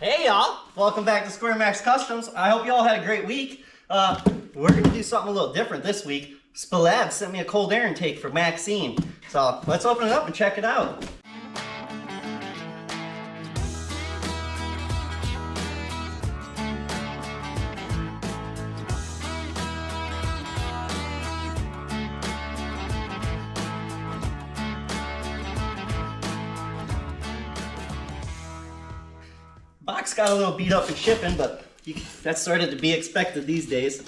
Hey y'all, welcome back to Square Max Customs. I hope you all had a great week. We're gonna do something a little different this week. SPELAB sent me a cold air intake for Maxine. So let's open it up and check it out. Box got a little beat up in shipping, but that's sort of to be expected these days.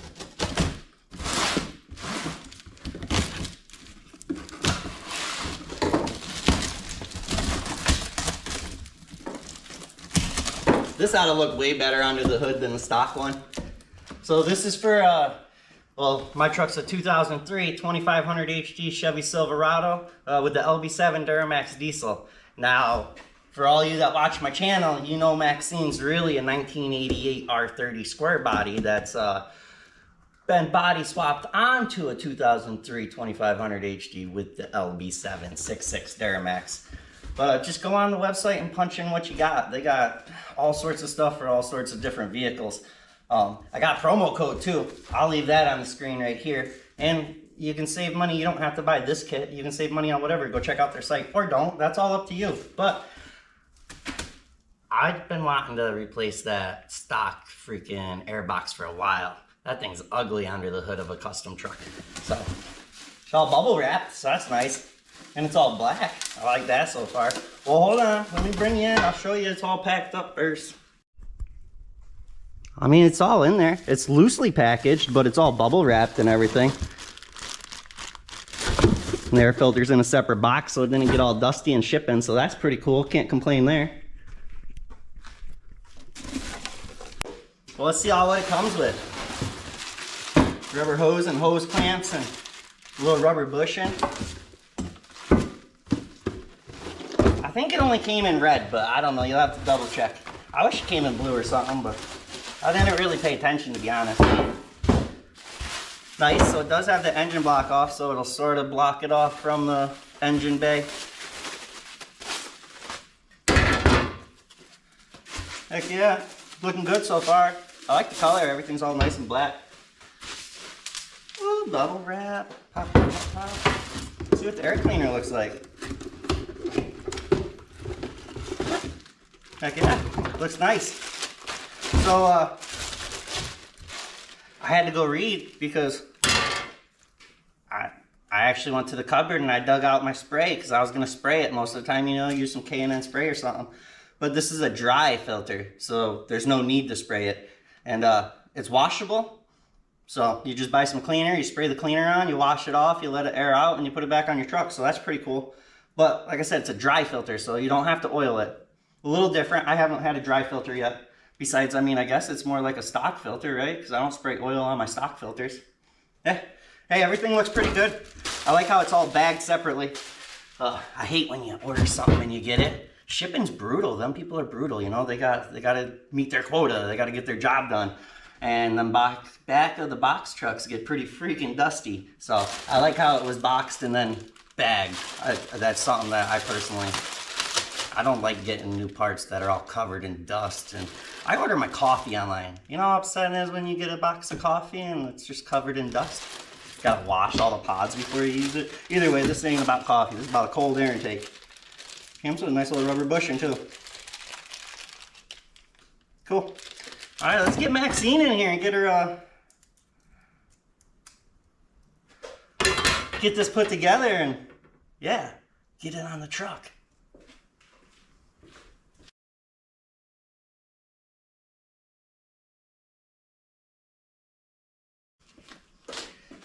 This ought to look way better under the hood than the stock one. So this is for, well, my truck's a 2003 2500 HD Chevy Silverado with the LB7 Duramax diesel. Now, for all you that watch my channel, you know Maxine's really a 1988 R30 square body that's been body swapped onto a 2003 2500 HD with the LB7 6.6 Duramax. But just go on the website and punch in what you got. They got all sorts of stuff for all sorts of different vehicles. I got promo code too. I'll leave that on the screen right here. And you can save money. You don't have to buy this kit. You can save money on whatever. Go check out their site or don't. That's all up to you. But I've been wanting to replace that stock freaking airbox for a while. That thing's ugly under the hood of a custom truck. So it's all bubble wrapped, so that's nice. And it's all black. I like that so far. Well, hold on. Let me bring you in. I'll show you it's all packed up first. I mean, it's all in there. It's loosely packaged, but it's all bubble wrapped and everything. And the air filter's in a separate box, so it didn't get all dusty and shipping, so that's pretty cool. Can't complain there. Well, let's see all what it comes with. Rubber hose and hose clamps and a little rubber bushing. I think it only came in red, but I don't know. You'll have to double check. I wish it came in blue or something, but I didn't really pay attention, to be honest. Nice, so it does have the engine block off, so it'll sort of block it off from the engine bay. Heck yeah, looking good so far. I like the color, everything's all nice and black. Ooh, bubble wrap. Pop, pop, pop. Let's see what the air cleaner looks like. Heck yeah, looks nice. So, I had to go read because I actually went to the cupboard and I dug out my spray because I was going to spray it most of the time, you know, use some K&N spray or something. But this is a dry filter, so there's no need to spray it. And it's washable, so you just buy some cleaner, you spray the cleaner on, you wash it off, you let it air out, and you put it back on your truck, so that's pretty cool. But like I said, it's a dry filter, so you don't have to oil it. A little different. I haven't had a dry filter yet. Besides, I mean, I guess it's more like a stock filter, right? Because I don't spray oil on my stock filters. Hey, everything looks pretty good. I like how it's all bagged separately. I hate when you order something and you get it. Shipping's brutal. Them people are brutal, you know. They got to meet their quota. They got to get their job done. And the back of the box trucks get pretty freaking dusty. So I like how it was boxed and then bagged. That's something that I personally, I don't like getting new parts that are all covered in dust. And I order my coffee online. You know how upsetting it is when you get a box of coffee and it's just covered in dust? You gotta wash all the pods before you use it. Either way, this ain't about coffee. This is about a cold air intake. Comes with a nice little rubber bushing too. Cool. All right, let's get Maxine in here and get her, get this put together and yeah, get it on the truck.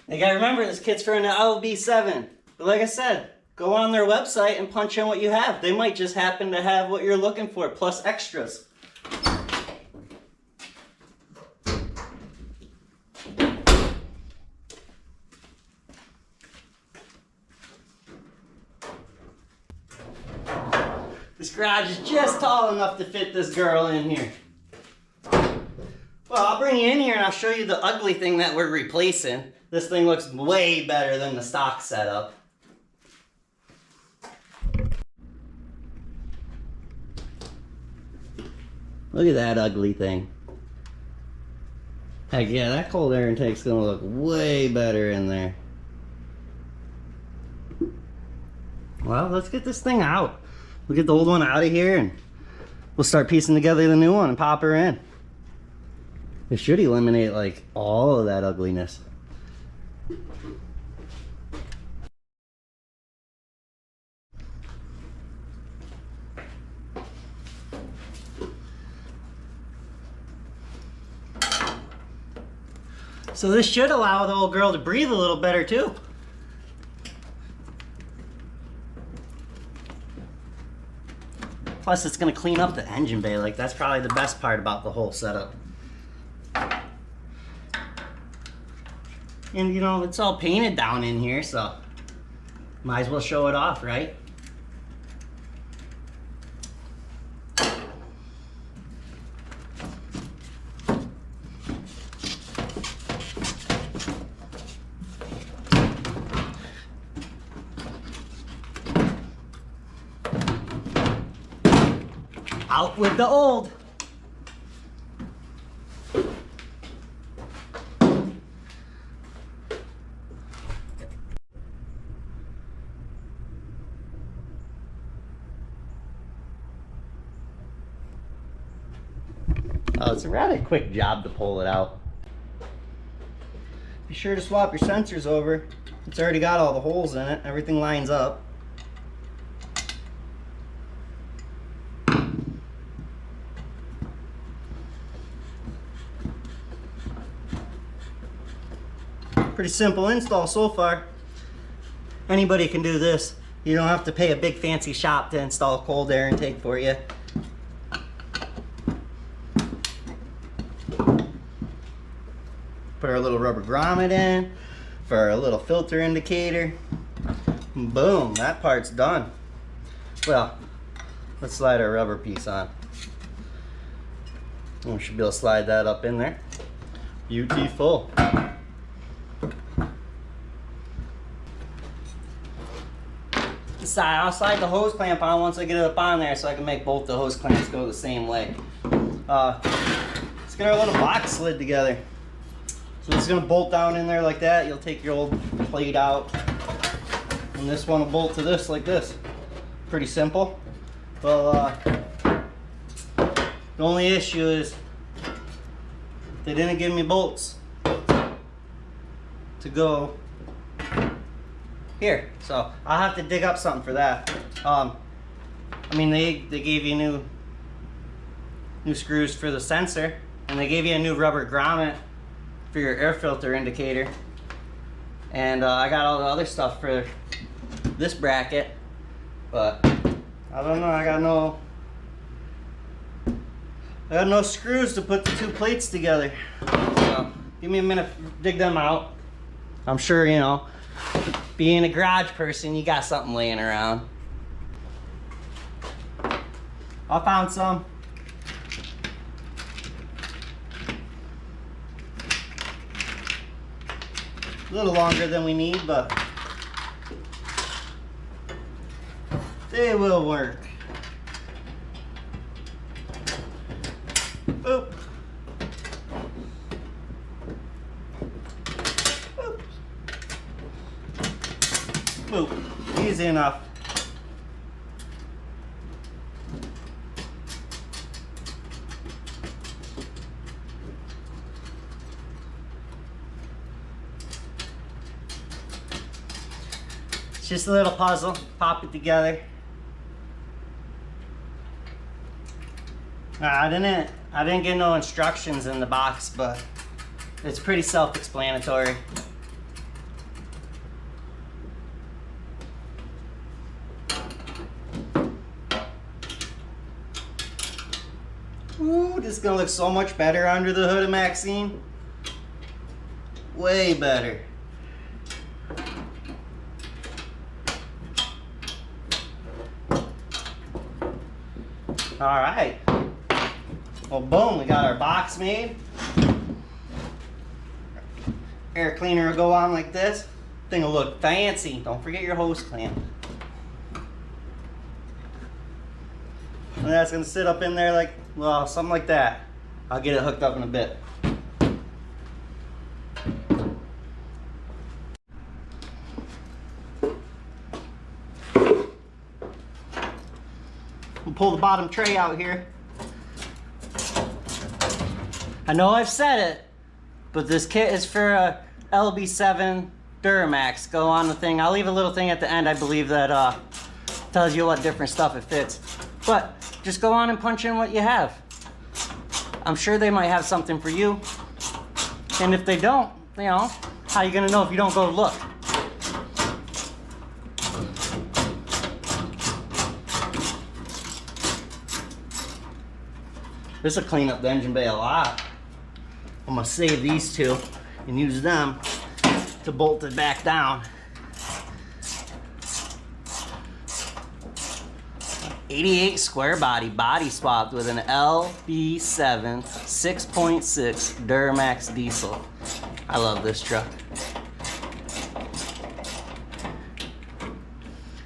You gotta remember, this kit's for an LB7. But like I said, go on their website and punch in what you have. They might just happen to have what you're looking for, plus extras. This garage is just tall enough to fit this girl in here. Well, I'll bring you in here and I'll show you the ugly thing that we're replacing. This thing looks way better than the stock setup. Look at that ugly thing. Heck yeah, that cold air intake's gonna look way better in there. Well, let's get this thing out. We'll get the old one out of here and we'll start piecing together the new one and pop her in. It should eliminate like all of that ugliness. So this should allow the old girl to breathe a little better too. Plus it's gonna clean up the engine bay. Like that's probably the best part about the whole setup. And you know, it's all painted down in here, so might as well show it off, right? Out with the old. Oh, it's a rather quick job to pull it out. Be sure to swap your sensors over. It's already got all the holes in it. Everything lines up. Pretty simple install so far. Anybody can do this. You don't have to pay a big fancy shop to install a cold air intake for you. Put our little rubber grommet in for our little filter indicator. Boom, that part's done. Well, let's slide our rubber piece on. We should be able to slide that up in there. Beautiful. I'll slide the hose clamp on once I get it up on there so I can make both the hose clamps go the same way. Let's get our little box slid together. So it's going to bolt down in there like that. You'll take your old plate out and this one will bolt to this like this. Pretty simple. Well, the only issue is they didn't give me bolts to go here, so I'll have to dig up something for that. I mean, they gave you new screws for the sensor, and they gave you a new rubber grommet for your air filter indicator, and I got all the other stuff for this bracket, but I don't know. I got no screws to put the two plates together. So give me a minute to dig them out. I'm sure, you know, being a garage person, you got something laying around. I found some. A little longer than we need, but they will work. Oop. Boop. Easy enough. It's just a little puzzle. Pop it together. I didn't get no instructions in the box, but it's pretty self-explanatory. Ooh, this is gonna look so much better under the hood of Maxine. Way better. All right. Well, boom, we got our box made. Air cleaner will go on like this. Thing will look fancy. Don't forget your hose clamp. And that's gonna sit up in there like Well, something like that. I'll get it hooked up in a bit. We'll pull the bottom tray out here. I know I've said it, but this kit is for a LB7 Duramax. Go on the thing. I'll leave a little thing at the end, I believe, that tells you what different stuff it fits. But just go on and punch in what you have. I'm sure they might have something for you. And if they don't, you know, how are you gonna know if you don't go look? This will clean up the engine bay a lot. I'm gonna save these two and use them to bolt it back down. 88 square body swapped with an LB7 6.6 Duramax diesel. I love this truck.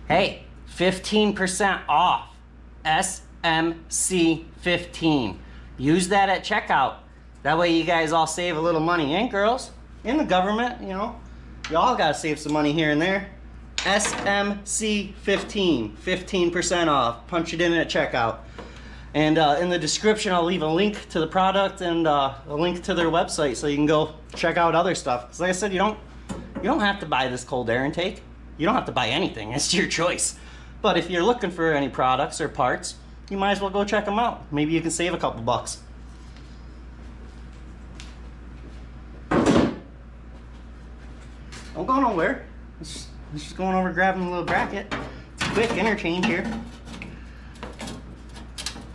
Hey, 15% off. SMC 15. Use that at checkout. That way you guys all save a little money. And girls, in the government, you know, y'all gotta save some money here and there. SMC 15, 15% off. Punch it in at checkout. And in the description, I'll leave a link to the product and a link to their website so you can go check out other stuff. Because like I said, you don't have to buy this cold air intake. You don't have to buy anything. It's your choice. But if you're looking for any products or parts, you might as well go check them out. Maybe you can save a couple bucks. Don't go nowhere. Let's just going over grabbing a little bracket. It's a quick interchange here.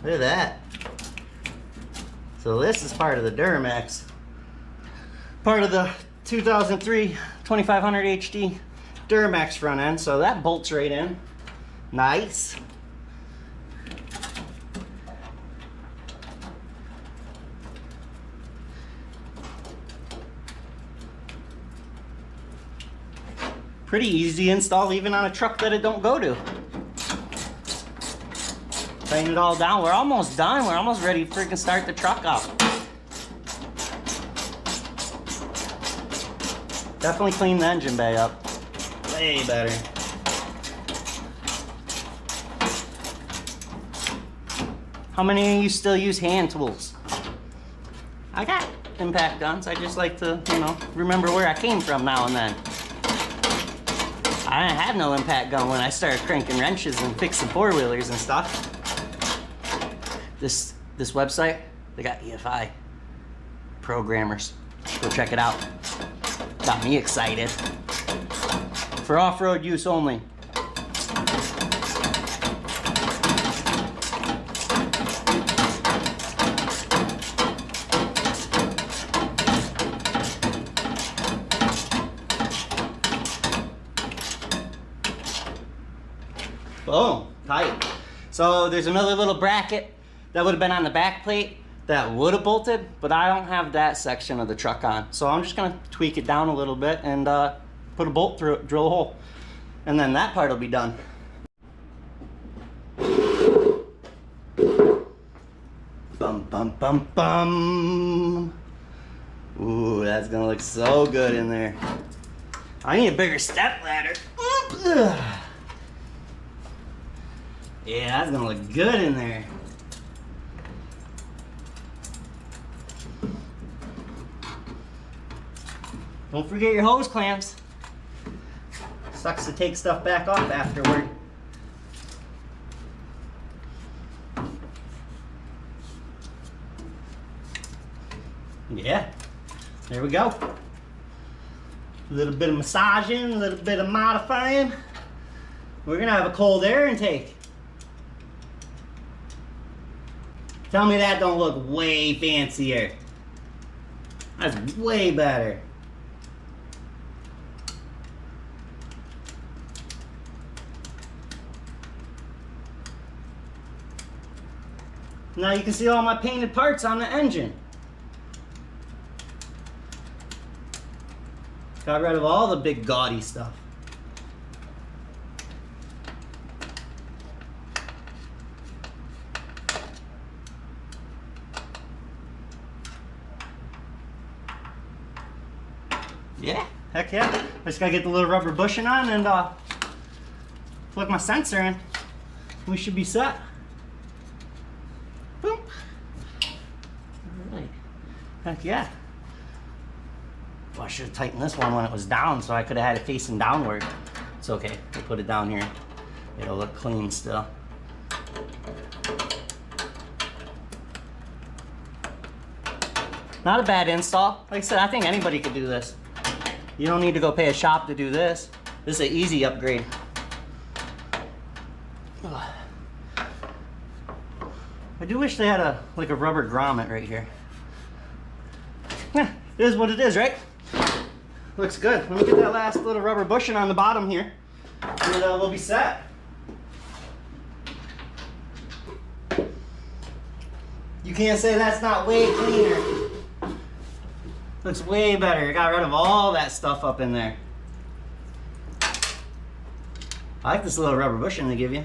Look at that. So this is part of the Duramax. Part of the 2003 2500 HD Duramax front end. So that bolts right in. Nice. Pretty easy to install even on a truck that it don't go to. Tighten it all down. We're almost done. We're almost ready to freaking start the truck up. Definitely clean the engine bay up. Way better. How many of you still use hand tools? I got impact guns. I just like to, you know, remember where I came from now and then. I didn't have no impact gun when I started cranking wrenches and fixing four-wheelers and stuff. This website, they got EFI programmers. Go check it out. Got me excited. For off-road use only. Boom, tight. So there's another little bracket that would have been on the back plate that would have bolted, but I don't have that section of the truck on. So I'm just gonna tweak it down a little bit and put a bolt through it, drill a hole. And then that part will be done. Bum, bum, bum, bum. Ooh, that's gonna look so good in there. I need a bigger step ladder. Yeah, that's gonna look good in there. Don't forget your hose clamps. Sucks to take stuff back off afterward. Yeah, there we go. A little bit of massaging, a little bit of modifying. We're gonna have a cold air intake. Tell me that don't look way fancier. That's way better. Now you can see all my painted parts on the engine. Got rid of all the big gaudy stuff. Yeah, heck yeah. I just gotta get the little rubber bushing on and plug my sensor in. We should be set. Boom. Alright. Heck yeah. Well, I should have tightened this one when it was down so I could have had it facing downward. It's okay. We'll put it down here. It'll look clean still. Not a bad install. Like I said, I think anybody could do this. You don't need to go pay a shop to do this. This is an easy upgrade. I do wish they had a rubber grommet right here. It is what it is, right? Looks good. Let me get that last little rubber bushing on the bottom here, and we'll be set. You can't say that's not way cleaner. Looks way better. I got rid of all that stuff up in there. I like this little rubber bushing they give you.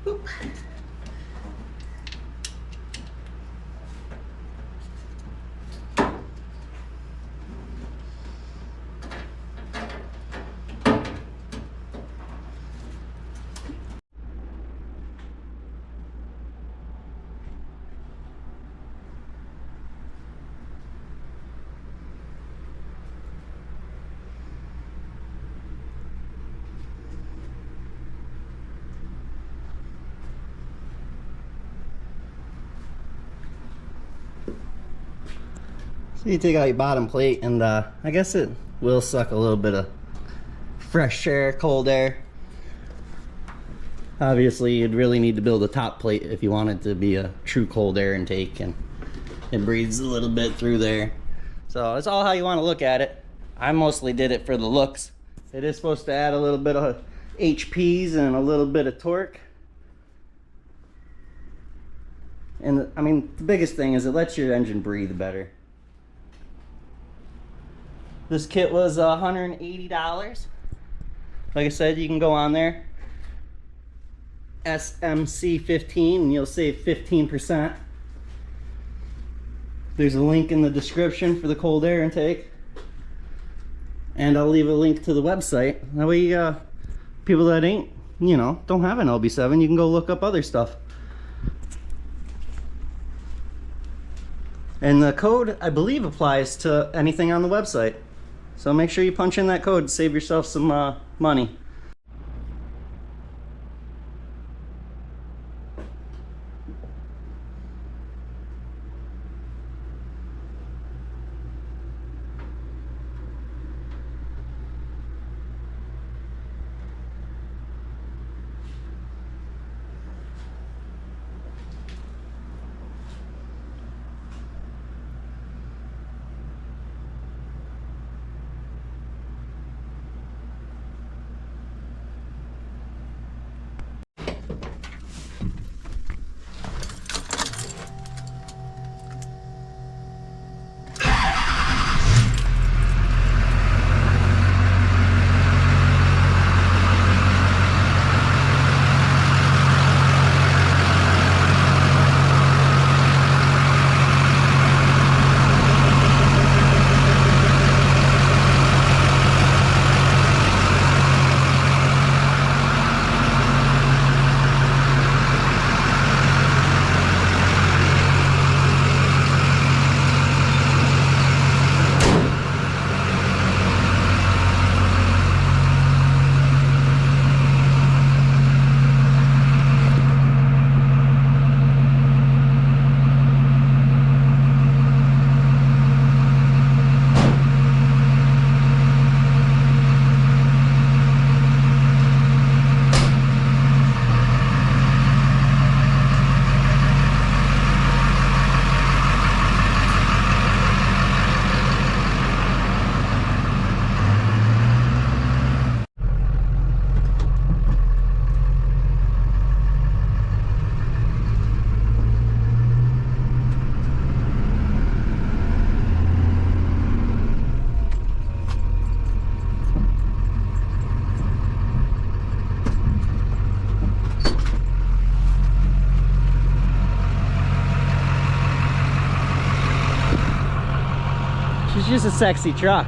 Oop. So you take out your bottom plate, and I guess it will suck a little bit of fresh air, cold air. Obviously, you'd really need to build a top plate if you want it to be a true cold air intake, and it breathes a little bit through there. So it's all how you want to look at it. I mostly did it for the looks. It is supposed to add a little bit of HPs and a little bit of torque. And I mean, the biggest thing is it lets your engine breathe better. This kit was $180. Like I said, you can go on there, SMC15, and you'll save 15%. There's a link in the description for the cold air intake, and I'll leave a link to the website. That way, people that ain't, don't have an LB7, you can go look up other stuff. And the code, I believe, applies to anything on the website. So make sure you punch in that code to save yourself some money. It's just a sexy truck.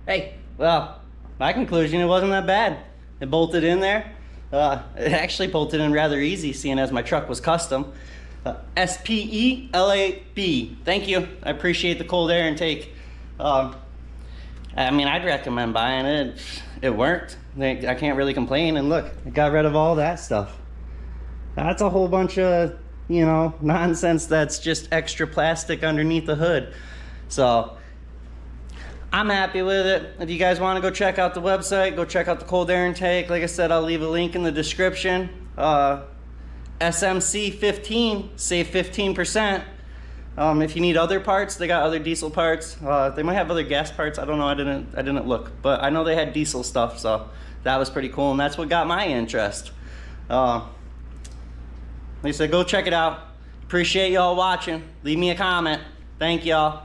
Hey, well, my conclusion, it wasn't that bad. It bolted in there. It actually bolted in rather easy, seeing as my truck was custom. SPELAB. Thank you. I appreciate the cold air intake. I mean, I'd recommend buying it. It worked. I can't really complain. And look, it got rid of all that stuff. That's a whole bunch of, you know, nonsense that's just extra plastic underneath the hood. So I'm happy with it. If you guys want to go check out the website, go check out the cold air intake. Like I said, I'll leave a link in the description. SMC 15, save 15%. If you need other parts, they got other diesel parts. They might have other gas parts. I don't know. I didn't look, but I know they had diesel stuff, so that was pretty cool, and that's what got my interest. Like I said, go check it out. Appreciate y'all watching. Leave me a comment. Thank y'all.